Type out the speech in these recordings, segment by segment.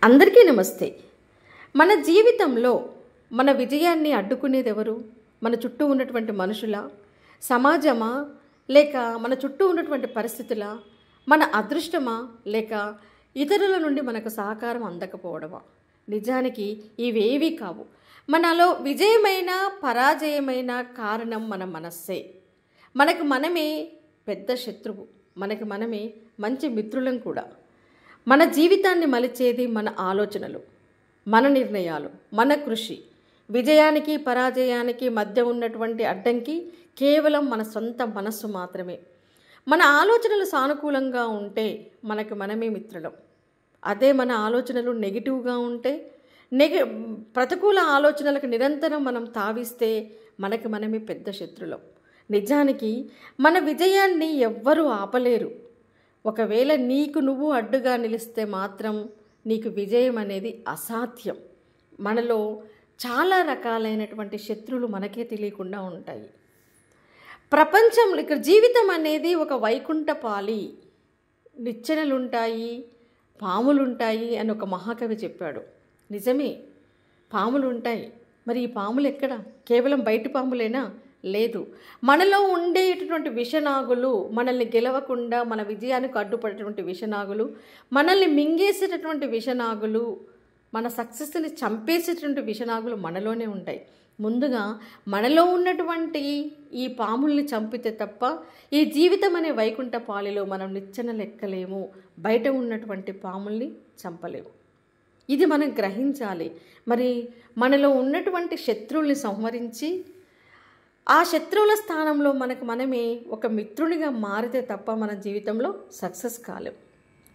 అందరికీ నమస్తే. మన జీవితంలో మన విజయాన్ని అడ్డుకునేది ఎవరు? మన చుట్టూ ఉన్నటువంటి మనుషులా, సమాజమా, లేక మన చుట్టూ ఉన్నటువంటి పరిస్థితులా, మన అదృష్టమా, లేక ఇతరుల నుండి మనకు సహకారం అందకపోవడమా? నిజానికి ఇవేవీ కావు. మనలో విజయమైన పరాజయమైన కారణం మన మనస్సే. మనకు మనమే పెద్ద శత్రువు, మనకు మనమే మంచి మిత్రులం కూడా. మన జీవితాన్ని మలిచేది మన ఆలోచనలు, మన నిర్ణయాలు, మన కృషి. విజయానికి పరాజయానికి మధ్య ఉన్నటువంటి అడ్డంకి కేవలం మన సొంత మనస్సు మాత్రమే. మన ఆలోచనలు సానుకూలంగా ఉంటే మనకు మనమే మిత్రులం. అదే మన ఆలోచనలు నెగిటివ్గా ఉంటే, ప్రతికూల ఆలోచనలకు నిరంతరం మనం తావిస్తే మనకు మనమే పెద్ద శత్రులం. నిజానికి మన విజయాన్ని ఎవ్వరూ ఆపలేరు. ఒకవేళ నీకు నువ్వు అడ్డుగా నిలిస్తే మాత్రం నీకు విజయం అనేది అసాధ్యం. మనలో చాలా రకాలైనటువంటి శత్రువులు మనకే తెలియకుండా ఉంటాయి. ప్రపంచంలో ఇక్కడ జీవితం అనేది ఒక వైకుంఠపాలి. నిచ్చెనలుంటాయి, పాములుంటాయి అని ఒక మహాకవి చెప్పాడు. నిజమే, పాములు ఉంటాయి. మరి ఈ పాములు ఎక్కడ? కేవలం బయటి పాములేనా? లేదు. మనలో ఉండేటటువంటి విషనాగులు, మనల్ని గెలవకుండా మన విజయానికి అడ్డుపడేటువంటి విషనాగులు, మనల్ని మింగేసేటటువంటి విషనాగులు, మన సక్సెస్ని చంపేసేటటువంటి విషనాగులు మనలోనే ఉంటాయి. ముందుగా మనలో ఉన్నటువంటి ఈ పాముల్ని చంపితే తప్ప ఈ జీవితం అనే వైకుంఠ పాలిలో మనం నిచ్చెనలు ఎక్కలేము, బయట ఉన్నటువంటి పాముల్ని చంపలేము. ఇది మనం గ్రహించాలి. మరి మనలో ఉన్నటువంటి శత్రువుల్ని సంహరించి ఆ శత్రువుల స్థానంలో మనకు మనమే ఒక మిత్రునిగా మారితే తప్ప మన జీవితంలో సక్సెస్ కాలేం.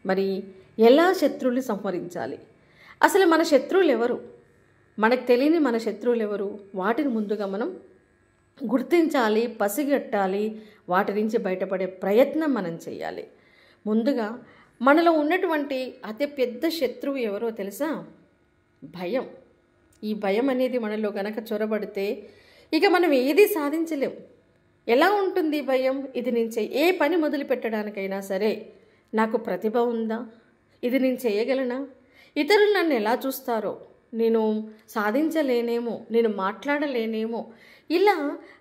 మరి ఎలా శత్రువుల్ని సంహరించాలి? అసలు మన శత్రువులు ఎవరు? మనకు తెలియని మన శత్రువులు ఎవరు? వాటిని ముందుగా మనం గుర్తించాలి, పసిగట్టాలి, వాటి నుంచి బయటపడే ప్రయత్నం మనం చేయాలి. ముందుగా మనలో ఉన్నటువంటి అతి పెద్ద శత్రువు ఎవరో తెలుసా? భయం. ఈ భయం అనేది మనలో గనక చొరబడితే ఇక మనం ఏది సాధించలేం. ఎలా ఉంటుంది భయం? ఇది నేను ఏ పని మొదలు పెట్టడానికైనా సరే నాకు ప్రతిభ ఉందా? ఇది నేను చేయగలనా? ఇతరులు నన్ను ఎలా చూస్తారో, నేను సాధించలేనేమో, నేను మాట్లాడలేనేమో, ఇలా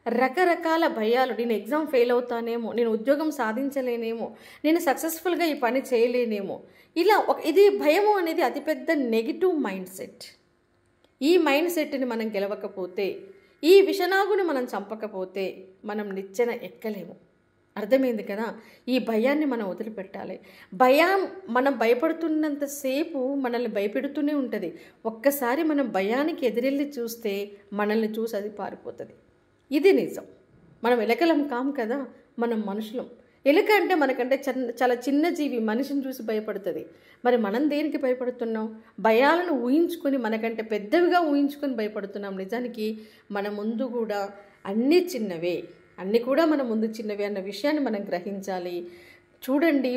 రకరకాల భయాలు. నేను ఎగ్జామ్ ఫెయిల్ అవుతానేమో, నేను ఉద్యోగం సాధించలేనేమో, నేను సక్సెస్ఫుల్గా ఈ పని చేయలేనేమో, ఇలా ఇది భయము అనేది అతిపెద్ద నెగిటివ్ మైండ్ సెట్. ఈ మైండ్ సెట్ని మనం గెలవకపోతే, ఈ విషనాగుని మనం చంపకపోతే మనం నిచ్చెన ఎక్కలేము. అర్థమైంది కదా? ఈ భయాన్ని మనం వదిలిపెట్టాలి. భయం మనం భయపడుతున్నంతసేపు మనల్ని భయపెడుతూనే ఉంటుంది. ఒక్కసారి మనం భయానికి ఎదురెళ్ళి చూస్తే మనల్ని చూసి అది పారిపోతుంది. ఇది నిజం. మనం ఎలకలం కాం కదా, మనం మనుషులం. ఎలుక అంటే మనకంటే చాలా చిన్న జీవి, మనిషిని చూసి భయపడుతుంది. మరి మనం దేనికి భయపడుతున్నాం? భయాలను ఊహించుకొని, మనకంటే పెద్దవిగా ఊహించుకొని భయపడుతున్నాం. నిజానికి మన ముందు కూడా అన్నీ చిన్నవే, అన్నీ కూడా మన ముందు చిన్నవే అన్న విషయాన్ని మనం గ్రహించాలి. చూడండి,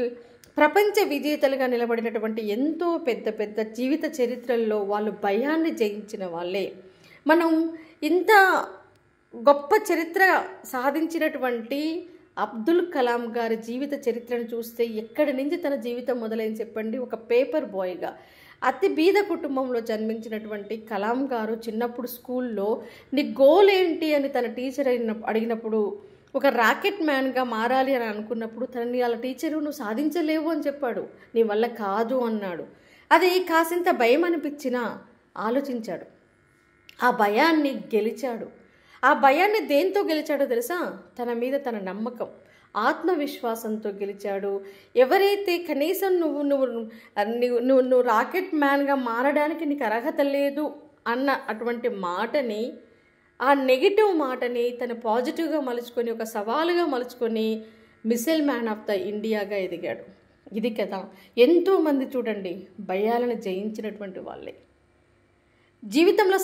ప్రపంచ విజేతలుగా నిలబడినటువంటి ఎంతో పెద్ద పెద్ద జీవిత చరిత్రల్లో వాళ్ళు భయాన్ని జయించిన వాళ్ళే. మనం ఇంత గొప్ప చరిత్ర సాధించినటువంటి అబ్దుల్ కలాం గారి జీవిత చరిత్రను చూస్తే ఎక్కడి నుంచి తన జీవితం మొదలైంది చెప్పండి? ఒక పేపర్ బాయ్గా అతి బీద కుటుంబంలో జన్మించినటువంటి కలాం గారు చిన్నప్పుడు స్కూల్లో నీ గోల్ ఏంటి అని తన టీచర్ అడిగినప్పుడు, ఒక రాకెట్ మ్యాన్గా మారాలి అని అనుకున్నప్పుడు తనని వాళ్ళ టీచరు నువ్వు సాధించలేవు అని చెప్పాడు. నీ వల్ల కాదు అన్నాడు. అది కాసింత భయం అనిపించినా ఆలోచించాడు. ఆ భయాన్ని గెలిచాడు. ఆ భయాన్ని దేంతో గెలిచాడో తెలుసా? తన మీద తన నమ్మకం, ఆత్మవిశ్వాసంతో గెలిచాడు. ఎవరైతే కనీసం నువ్వు రాకెట్ మ్యాన్గా మారడానికి నీకు అర్హత లేదు అన్న అటువంటి మాటని, ఆ నెగిటివ్ మాటని తను పాజిటివ్గా మలుచుకొని, ఒక సవాలుగా మలుచుకొని మిసైల్ మ్యాన్ ఆఫ్ ద ఇండియాగా ఎదిగాడు. ఇది కదా, ఎంతోమంది చూడండి భయాలను జయించినటువంటి వాళ్ళే. జీవితంలో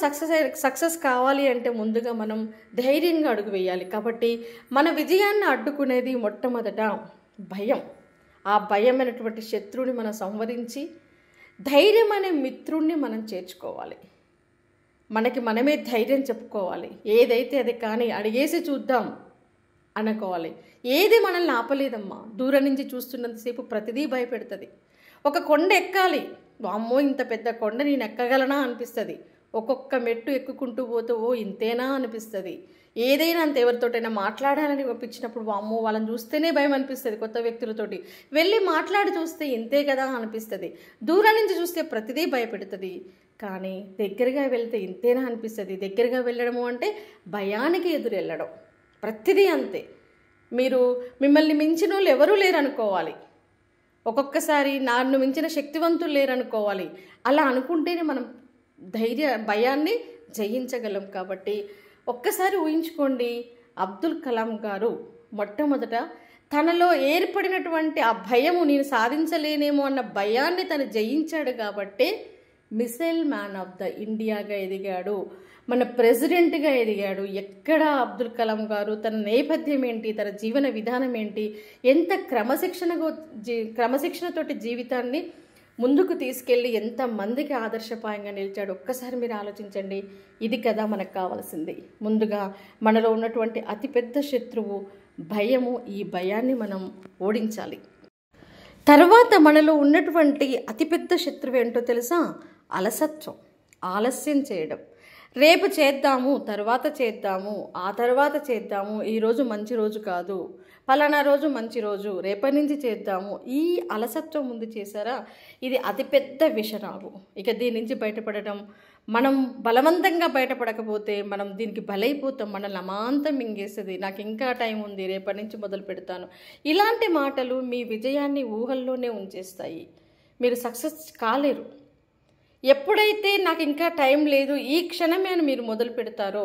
సక్సెస్ కావాలి అంటే ముందుగా మనం ధైర్యంగా అడుగు వేయాలి. కాబట్టి మన విజయాన్ని అడ్డుకునేది మొట్టమొదట భయం. ఆ భయమైనటువంటి శత్రువుని మనం సంహరించి ధైర్యం అనే మిత్రుణ్ణి మనం చేర్చుకోవాలి. మనకి మనమే ధైర్యం చెప్పుకోవాలి. ఏదైతే అది కానీ అడిగేసి చూద్దాం అనుకోవాలి. ఏది మనల్ని ఆపలేదమ్మా. దూరం నుంచి చూస్తున్నంతసేపు ప్రతిదీ భయపెడుతుంది. ఒక కొండ ఎక్కాలి, అమ్మో ఇంత పెద్ద కొండ నేను ఎక్కగలనా అనిపిస్తుంది. ఒక్కొక్క మెట్టు ఎక్కుకుంటూ పోతూ ఓ ఇంతేనా అనిపిస్తుంది. ఏదైనా అంత ఎవరితోటైనా మాట్లాడాలని ఒప్పించినప్పుడు అమ్మో వాళ్ళని చూస్తేనే భయం అనిపిస్తుంది. కొత్త వ్యక్తులతోటి వెళ్ళి మాట్లాడి చూస్తే ఇంతే కదా అనిపిస్తుంది. దూరం నుంచి చూస్తే ప్రతిదీ భయపెడుతుంది. కానీ దగ్గరగా వెళ్తే ఇంతేనా అనిపిస్తుంది. దగ్గరగా వెళ్ళడము అంటే భయానికి ఎదురు వెళ్ళడం. ప్రతిదీ అంతే. మిమ్మల్ని మించిన వాళ్ళు ఎవరూ లేరనుకోవాలి. ఒక్కొక్కసారి నన్ను మించిన శక్తివంతులు లేరనుకోవాలి. అలా అనుకుంటేనే మనం భయాన్ని జయించగలం. కాబట్టి ఒక్కసారి ఊహించుకోండి, అబ్దుల్ కలాం గారు మొట్టమొదట తనలో ఏర్పడినటువంటి ఆ భయము, నేను సాధించలేనేమో అన్న భయాన్ని తను జయించాడు. కాబట్టే మిసైల్ మ్యాన్ ఆఫ్ ద ఇండియాగా ఎదిగాడు, మన ప్రెసిడెంట్గా ఎదిగాడు. ఎక్కడ అబ్దుల్ కలాం గారు తన నేపథ్యం ఏంటి, తన జీవన విధానం ఏంటి, ఎంత క్రమశిక్షణతోటి జీవితాన్ని ముందుకు తీసుకెళ్ళి ఎంతమందికి ఆదర్శపాయంగా నిలిచాడు. ఒక్కసారి మీరు ఆలోచించండి. ఇది కదా మనకు కావాల్సింది. ముందుగా మనలో ఉన్నటువంటి అతిపెద్ద శత్రువు భయము. ఈ భయాన్ని మనం ఓడించాలి. తర్వాత మనలో ఉన్నటువంటి అతిపెద్ద శత్రువు ఏంటో తెలుసా? అలసత్వం, ఆలస్యం చేయడం. రేపు చేద్దాము, తర్వాత చేద్దాము, ఆ తర్వాత చేద్దాము, ఈరోజు మంచి రోజు కాదు, పలానా రోజు మంచి రోజు, రేపటి నుంచి చేద్దాము. ఈ అలసత్వం ముందు చేశారా, ఇది అతిపెద్ద విషరాగు. ఇక దీని నుంచి బయటపడడం, మనం బలవంతంగా బయటపడకపోతే మనం దీనికి బలైపోతాం. మనల్ని అమాంతం మింగేస్తుంది. నాకు ఇంకా టైం ఉంది, రేపటి నుంచి మొదలు పెడతాను. ఇలాంటి మాటలు మీ విజయాన్ని ఊహల్లోనే ఉంచేస్తాయి. మీరు సక్సెస్ కాలేరు. ఎప్పుడైతే నాకు ఇంకా టైం లేదు, ఈ క్షణమే అని మీరు మొదలు పెడతారో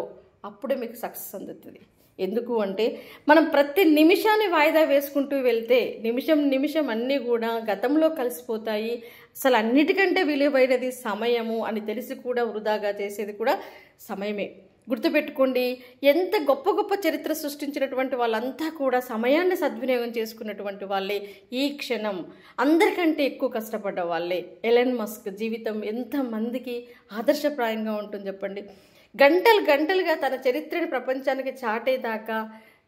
అప్పుడే మీకు సక్సెస్ అందుతుంది. ఎందుకు అంటే మనం ప్రతి నిమిషాన్ని వాయిదా వేసుకుంటూ వెళ్తే నిమిషం అన్నీ కూడా గతంలో కలిసిపోతాయి. అసలు అన్నిటికంటే విలువైనది సమయము అని తెలిసి కూడా వృధాగా చేసేది కూడా సమయమే. గుర్తుపెట్టుకోండి, ఎంత గొప్ప గొప్ప చరిత్ర సృష్టించినటువంటి వాళ్ళంతా కూడా సమయాన్ని సద్వినియోగం చేసుకున్నటువంటి వాళ్ళే. ఈ క్షణం అందరికంటే ఎక్కువ కష్టపడ్డ వాళ్ళే. ఎలన్ మస్క్ జీవితం ఎంతమందికి ఆదర్శప్రాయంగా ఉంటుంది చెప్పండి. గంటలుగా తన చరిత్రను ప్రపంచానికి చాటేదాకా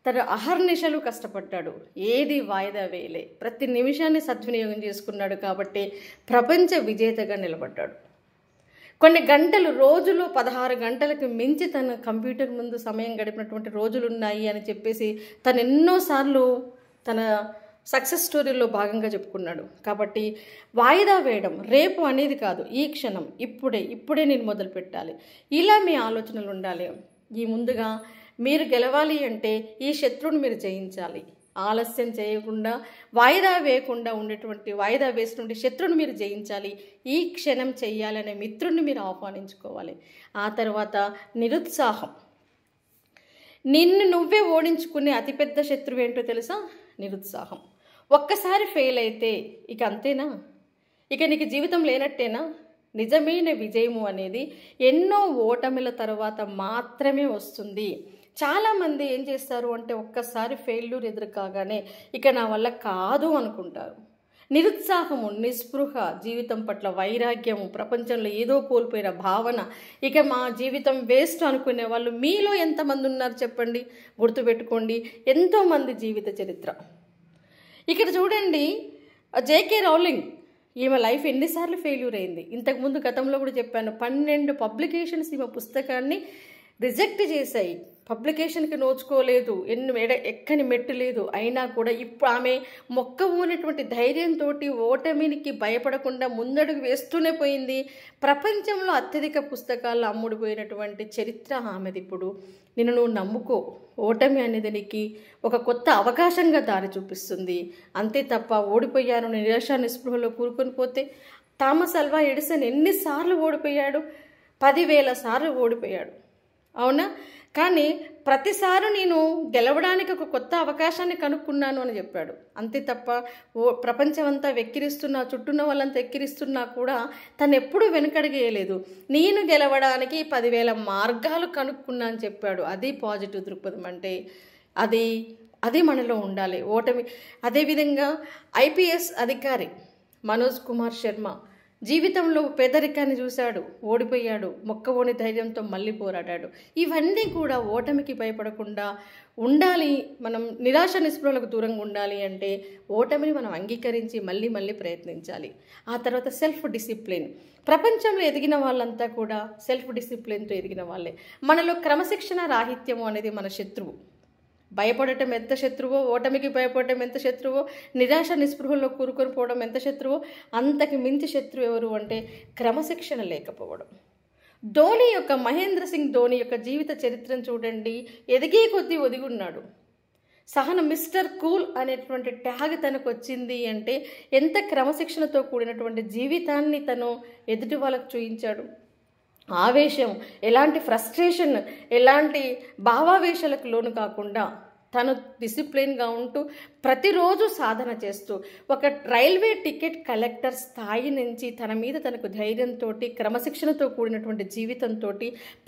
తన అహర్నిశలు కష్టపడ్డాడు. ఏది వాయిదా వేయలే. ప్రతి నిమిషాన్ని సద్వినియోగం చేసుకున్నాడు. కాబట్టి ప్రపంచ విజేతగా నిలబడ్డాడు. కొన్ని గంటలు, రోజులు 16 గంటలకు మించి తన కంప్యూటర్ ముందు సమయం గడిపినటువంటి రోజులు ఉన్నాయి అని చెప్పేసి తను ఎన్నోసార్లు తన సక్సెస్ స్టోరీలో భాగంగా చెప్పుకున్నాడు. కాబట్టి వాయిదా వేయడం, రేపు అనేది కాదు, ఈ క్షణం, ఇప్పుడే నేను మొదలు పెట్టాలి. ఇలా మీ ఆలోచనలు ఉండాలి. ఈ ముందుగా మీరు గెలవాలి అంటే ఈ శత్రువుని మీరు జయించాలి. ఆలస్యం చేయకుండా, వాయిదా వేయకుండా వాయిదా వేసినటువంటి శత్రువుని మీరు జయించాలి. ఈ క్షణం చెయ్యాలనే మిత్రుడిని మీరు ఆహ్వానించుకోవాలి. ఆ తర్వాత నిరుత్సాహం. నిన్ను నువ్వే ఓడించుకునే అతిపెద్ద శత్రువు ఏంటో తెలుసా? నిరుత్సాహం. ఒక్కసారి ఫెయిల్ అయితే ఇక అంతేనా? ఇక నీకు జీవితం లేనట్టేనా? నిజమైన విజయము అనేది ఎన్నో ఓటమిల తర్వాత మాత్రమే వస్తుంది. చాలామంది ఏం చేస్తారు అంటే ఒక్కసారి ఫెయిల్యూర్ ఎదురు కాగానే ఇక నా వల్ల కాదు అనుకుంటారు. నిరుత్సాహము, నిస్పృహ, జీవితం పట్ల వైరాగ్యము, ప్రపంచంలో ఏదో కోల్పోయిన భావన, ఇక మా జీవితం వేస్ట్ అనుకునే వాళ్ళు మీలో ఎంతమంది ఉన్నారు చెప్పండి? గుర్తుపెట్టుకోండి, ఎంతోమంది జీవిత చరిత్ర. ఇక్కడ చూడండి, జేకే రౌలింగ్, ఈమె లైఫ్ ఎన్నిసార్లు ఫెయిల్యూర్ అయింది. ఇంతకుముందు గతంలో కూడా చెప్పాను, 12 పబ్లికేషన్స్ ఈమె పుస్తకాన్ని రిజెక్ట్ చేశాయి. పబ్లికేషన్కి నోచుకోలేదు, ఎక్కని మెట్టు లేదు. అయినా కూడా ఇప్పుడు ఆమె మొక్కవూనటువంటి ధైర్యంతో ఓటమికి భయపడకుండా ముందడుగు వేస్తూనే పోయింది. ప్రపంచంలో అత్యధిక పుస్తకాలు అమ్ముడుపోయినటువంటి చరిత్ర ఆమెది. ఇప్పుడు నిన్ను నువ్వు నమ్ముకో. ఓటమి అనేది నీకు ఒక కొత్త అవకాశంగా దారి చూపిస్తుంది. అంతే తప్ప ఓడిపోయాను నిరాశ నిస్పృహలో కూరుకొని పోతే, థామస్ అల్వా ఎడిసన్ ఎన్నిసార్లు ఓడిపోయాడు? 10,000 సార్లు ఓడిపోయాడు. అవునా? కానీ ప్రతిసారి నేను గెలవడానికి ఒక కొత్త అవకాశాన్ని కనుక్కున్నాను అని చెప్పాడు. అంతే తప్ప ప్రపంచం అంతా వెక్కిరిస్తున్నా, చుట్టూన్న వాళ్ళంతా ఎక్కిరిస్తున్నా కూడా తను ఎప్పుడూ వెనుకడిగేయలేదు. నేను గెలవడానికి 10,000 మార్గాలు కనుక్కున్నా అని చెప్పాడు. అది పాజిటివ్ దృక్పథం అంటే. అది మనలో ఉండాలి. ఓటమి. అదేవిధంగా IPS అధికారి మనోజ్ కుమార్ శర్మ జీవితంలో పేదరికాన్ని చూశాడు, ఓడిపోయాడు, మొక్కవోని ధైర్యంతో మళ్ళీ పోరాడాడు. ఇవన్నీ కూడా ఓటమికి భయపడకుండా ఉండాలి. మనం నిరాశ నిస్పృహలకు దూరంగా ఉండాలి అంటే ఓటమిని మనం అంగీకరించి మళ్ళీ మళ్ళీ ప్రయత్నించాలి. ఆ తర్వాత సెల్ఫ్ డిసిప్లిన్. ప్రపంచంలో ఎదిగిన వాళ్ళంతా కూడా సెల్ఫ్ డిసిప్లిన్తో ఎదిగిన వాళ్ళే. మనలో క్రమశిక్షణ రాహిత్యము అనేది మన శత్రువు. భయపడటం ఎంత శత్రువో, ఓటమికి భయపడటం ఎంత శత్రువో, నిరాశ నిస్పృహల్లో కూరుకొని పోవడం ఎంత శత్రువో, అంతకి మించి శత్రువు ఎవరు అంటే క్రమశిక్షణ లేకపోవడం. మహేంద్ర సింగ్ ధోని యొక్క జీవిత చరిత్రను చూడండి. ఎదిగే కొద్దీ ఒదిగున్నాడు. సహనం, మిస్టర్ కూల్ అనేటువంటి ట్యాగ్ తనకు వచ్చింది అంటే ఎంత క్రమశిక్షణతో కూడినటువంటి జీవితాన్ని తను ఎదుటి వాళ్ళకు చూయించాడు. ఆవేశం, ఎలాంటి ఫ్రస్ట్రేషన్, ఎలాంటి భావావేశాలకు లోను కాకుండా తను డిసిప్లిన్గా ఉంటూ ప్రతిరోజు సాధన చేస్తూ ఒక రైల్వే టికెట్ కలెక్టర్ స్థాయి నుంచి తన మీద తనకు ధైర్యంతో, క్రమశిక్షణతో కూడినటువంటి జీవితంతో,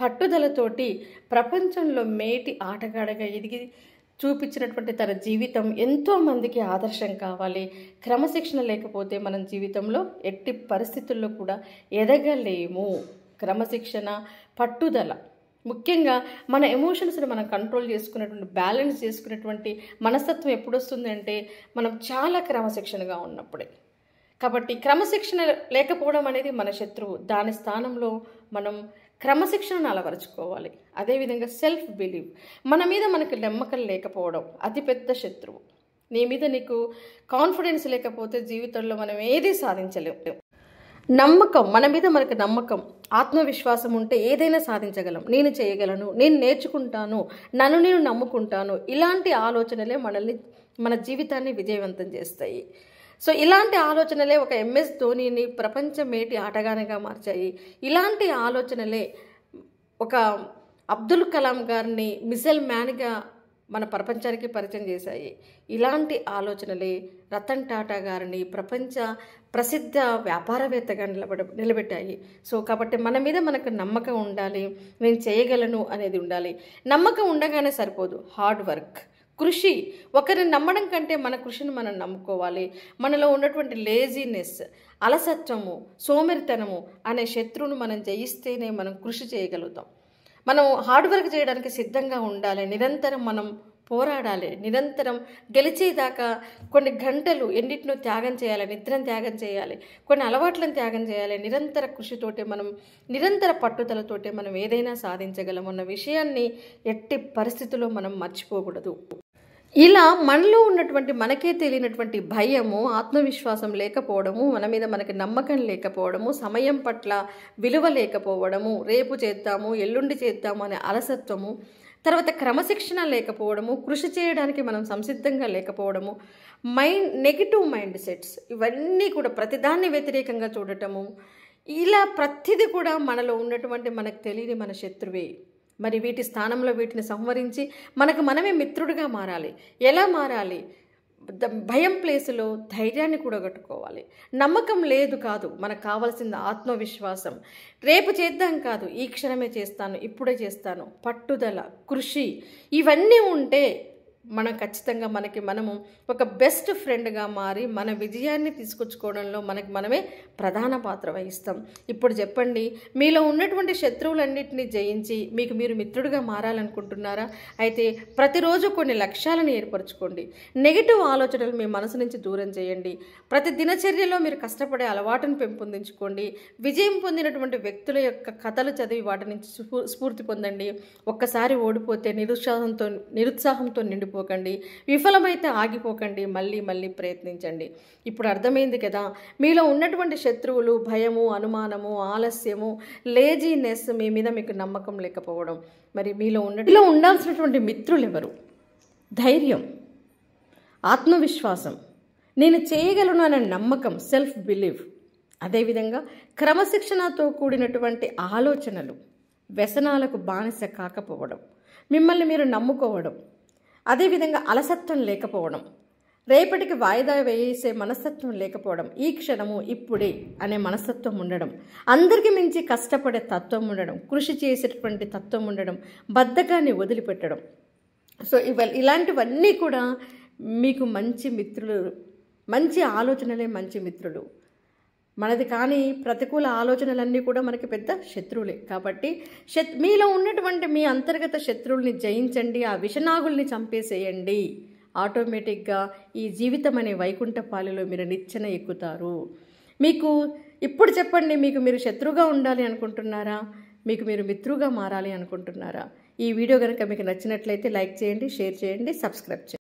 పట్టుదలతోటి ప్రపంచంలో మేటి ఆటగాడగా ఎదిగి చూపించినటువంటి తన జీవితం ఎంతోమందికి ఆదర్శం కావాలి. క్రమశిక్షణ లేకపోతే మనం జీవితంలో ఎట్టి పరిస్థితుల్లో కూడా ఎదగలేము. క్రమశిక్షణ, పట్టుదల, ముఖ్యంగా మన ఎమోషన్స్ని మనం కంట్రోల్ చేసుకునేటువంటి, బ్యాలెన్స్ చేసుకునేటువంటి మనస్తత్వం ఎప్పుడు వస్తుంది అంటే మనం చాలా క్రమశిక్షణగా ఉన్నప్పుడే. కాబట్టి క్రమశిక్షణ లేకపోవడం అనేది మన శత్రువు. దాని స్థానంలో మనం క్రమశిక్షణను అలవరుచుకోవాలి. అదేవిధంగా సెల్ఫ్ బిలీవ్, మన మీద మనకు నమ్మకం లేకపోవడం అతిపెద్ద శత్రువు. నీ మీద నీకు కాన్ఫిడెన్స్ లేకపోతే జీవితంలో మనం ఏదీ సాధించలేము. నమ్మకం, మన మీద మనకు నమ్మకం, ఆత్మవిశ్వాసం ఉంటే ఏదైనా సాధించగలం. నేను చేయగలను, నేను నేర్చుకుంటాను, నన్ను నేను నమ్ముకుంటాను. ఇలాంటి ఆలోచనలే మన జీవితాన్ని విజయవంతం చేస్తాయి. సో ఇలాంటి ఆలోచనలే ఒక MS ధోనిని ప్రపంచ మేటి ఆటగానిగా మార్చాయి. ఇలాంటి ఆలోచనలే ఒక అబ్దుల్ కలాం గారిని మిసైల్ మ్యాన్గా మన ప్రపంచానికి పరిచయం చేశాయి. ఇలాంటి ఆలోచనలే రతన్ టాటా గారిని ప్రపంచ ప్రసిద్ధ వ్యాపారవేత్తగా నిలబెట్టాయి. సో కాబట్టి మన మీద మనకు నమ్మకం ఉండాలి, నేను చేయగలను అనేది ఉండాలి. నమ్మకం ఉండగానే సరిపోదు, హార్డ్ వర్క్, కృషి. ఒకరిని నమ్మడం కంటే మన కృషిని మనం నమ్ముకోవాలి. మనలో ఉన్నటువంటి లేజినెస్, అలసత్వము, సోమరితనము అనే శత్రువును మనం జయిస్తేనే మనం కృషి చేయగలుగుతాం. మనం హార్డ్ వర్క్ చేయడానికి సిద్ధంగా ఉండాలి. నిరంతరం మనం పోరాడాలి. నిరంతరం గెలిచేదాకా కొన్ని గంటలు ఎన్నిటినో త్యాగం చేయాలి. నిద్రను త్యాగం చేయాలి, కొన్ని అలవాట్లను త్యాగం చేయాలి. నిరంతర కృషితోటే మనం, నిరంతర పట్టుదలతోటే మనం ఏదైనా సాధించగలం అన్న విషయాన్ని ఎట్టి పరిస్థితుల్లో మనం మర్చిపోకూడదు. ఇలా మనలో ఉన్నటువంటి, మనకే తెలియనటువంటి భయము, ఆత్మవిశ్వాసం లేకపోవడము, మన మీద మనకి నమ్మకం లేకపోవడము, సమయం పట్ల విలువ లేకపోవడము, రేపు చేద్దాము, ఎల్లుండి చేద్దాము అనే అలసత్వము, తర్వాత క్రమశిక్షణ లేకపోవడము, కృషి చేయడానికి మనం సంసిద్ధంగా లేకపోవడము, నెగిటివ్ మైండ్ సెట్స్, ఇవన్నీ కూడా ప్రతిదాన్ని వ్యతిరేకంగా చూడటము, ఇలా ప్రతిదీ కూడా మనలో ఉన్నటువంటి మనకు తెలియని మన శత్రువే. మరి వీటి స్థానంలో వీటిని సంహరించి మనకు మనమే మిత్రుడిగా మారాలి. ఎలా మారాలి? భయం ప్లేసులో ధైర్యాన్ని కూడగట్టుకోవాలి. నమ్మకం లేదు కాదు, మనకు కావాల్సింది ఆత్మవిశ్వాసం. రేపు చేద్దాం కాదు, ఈ క్షణమే చేస్తాను, ఇప్పుడే చేస్తాను, పట్టుదల, కృషి, ఇవన్నీ ఉంటే మనం ఖచ్చితంగా మనము ఒక బెస్ట్ ఫ్రెండ్గా మారి మన విజయాన్ని తీసుకొచ్చుకోవడంలో మనమే ప్రధాన పాత్ర వహిస్తాం. ఇప్పుడు చెప్పండి, మీలో ఉన్నటువంటి శత్రువులన్నింటినీ జయించి మీకు మీరు మిత్రుడిగా మారాలనుకుంటున్నారా? అయితే ప్రతిరోజు కొన్ని లక్ష్యాలను ఏర్పరచుకోండి. నెగిటివ్ ఆలోచనలు మీ మనసు నుంచి దూరం చేయండి. ప్రతి దినచర్యలో మీరు కష్టపడే అలవాటును పెంపొందించుకోండి. విజయం పొందినటువంటి వ్యక్తుల యొక్క కథలు చదివి వాటి నుంచి స్ఫూర్తి పొందండి. ఒక్కసారి ఓడిపోతే నిరుత్సాహంతో నిండిపోకండి. విఫలమైతే ఆగిపోకండి, మళ్ళీ మళ్ళీ ప్రయత్నించండి. ఇప్పుడు అర్థమైంది కదా, మీలో ఉన్నటువంటి శత్రువులు భయము, అనుమానము, ఆలస్యము, లేజీనెస్, మీ మీద మీకు నమ్మకం లేకపోవడం. మరి మీలో ఉండాల్సినటువంటి మిత్రులు ఎవరు? ధైర్యం, ఆత్మవిశ్వాసం, నేను చేయగలను అనే నమ్మకం, సెల్ఫ్ బిలీవ్. అదేవిధంగా క్రమశిక్షణతో కూడినటువంటి ఆలోచనలు, వ్యసనాలకు బానిస కాకపోవడం, మిమ్మల్ని మీరు నమ్ముకోవడం, అదేవిధంగా అలసత్వం లేకపోవడం, రేపటికి వాయిదా వేసే మనస్తత్వం లేకపోవడం, ఈ క్షణము ఇప్పుడే అనే మనస్తత్వం ఉండడం, అందరికీ మించి కష్టపడే తత్వం ఉండడం, కృషి చేసేటువంటి తత్వం ఉండడం, బద్ధకాన్ని వదిలిపెట్టడం. సో ఇలాంటివన్నీ కూడా మీకు మంచి మిత్రులు, మంచి ఆలోచనలే మంచి మిత్రులు. మనది కానీ ప్రతికూల ఆలోచనలన్నీ కూడా మనకి పెద్ద శత్రువులే. కాబట్టి మీలో ఉన్నటువంటి మీ అంతర్గత శత్రువుల్ని జయించండి, ఆ విషనాగుల్ని చంపేసేయండి. ఆటోమేటిక్గా ఈ జీవితం అనే వైకుంఠపాలిలో మీరు నిచ్చెన ఎక్కుతారు. మీకు ఇప్పుడు చెప్పండి, మీకు మీరు శత్రువుగా ఉండాలి అనుకుంటున్నారా, మీకు మీరు మిత్రుగా మారాలి అనుకుంటున్నారా? ఈ వీడియో కనుక మీకు నచ్చినట్లయితే లైక్ చేయండి, షేర్ చేయండి, సబ్స్క్రైబ్ చేయండి.